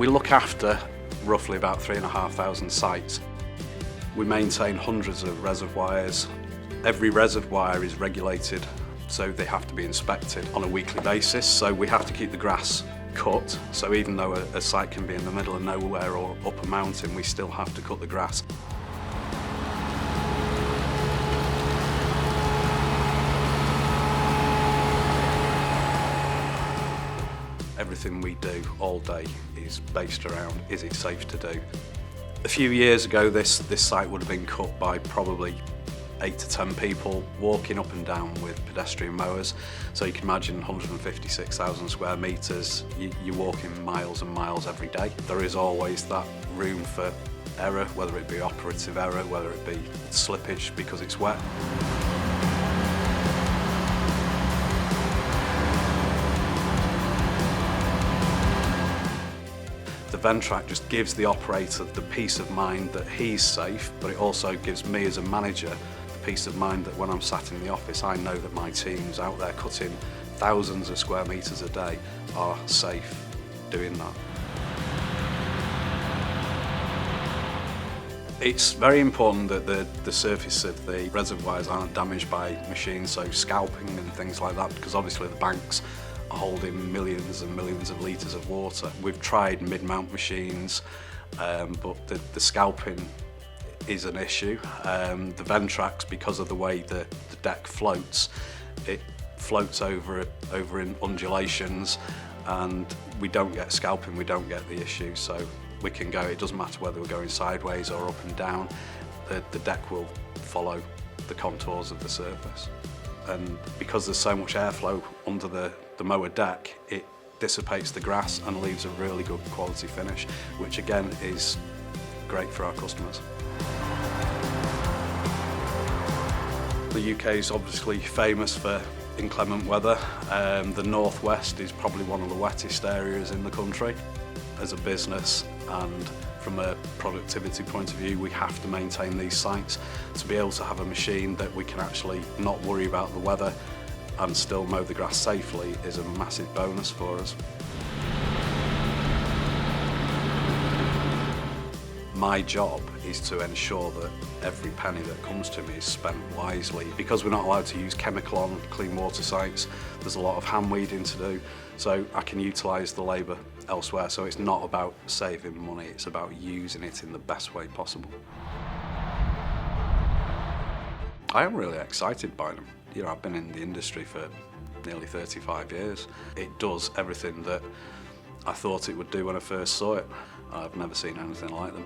We look after roughly about 3,500 sites. We maintain hundreds of reservoirs. Every reservoir is regulated, so they have to be inspected on a weekly basis. So we have to keep the grass cut. So even though a site can be in the middle of nowhere or up a mountain, we still have to cut the grass. Everything we do all day is based around, is it safe to do? A few years ago, this site would have been cut by probably 8 to 10 people walking up and down with pedestrian mowers. So you can imagine 156,000 square metres, you're walking miles and miles every day. There is always that room for error, whether it be operative error, whether it be slippage because it's wet. The Ventrac just gives the operator the peace of mind that he's safe, but it also gives me as a manager the peace of mind that when I'm sat in the office, I know that my teams out there cutting thousands of square metres a day are safe doing that. It's very important that the surface of the reservoirs aren't damaged by machines, so scalping and things like that, because obviously the banks are holding millions and millions of litres of water. We've tried mid-mount machines, but the scalping is an issue. The Ventracs, because of the way the deck floats, it floats over in undulations, and we don't get scalping, we don't get the issue. So we can go, it doesn't matter whether we're going sideways or up and down, the deck will follow the contours of the surface. And because there's so much airflow under the mower deck, it dissipates the grass and leaves a really good quality finish, which again is great for our customers. The UK is obviously famous for inclement weather. The northwest is probably one of the wettest areas in the country. As a business and from a productivity point of view, we have to maintain these sites. To be able to have a machine that we can actually not worry about the weather and still mow the grass safely is a massive bonus for us. My job is to ensure that every penny that comes to me is spent wisely. Because we're not allowed to use chemical on clean water sites, there's a lot of hand weeding to do, so I can utilise the labour elsewhere. So it's not about saving money, it's about using it in the best way possible. I am really excited by them. You know, I've been in the industry for nearly 35 years. It does everything that I thought it would do when I first saw it. I've never seen anything like them.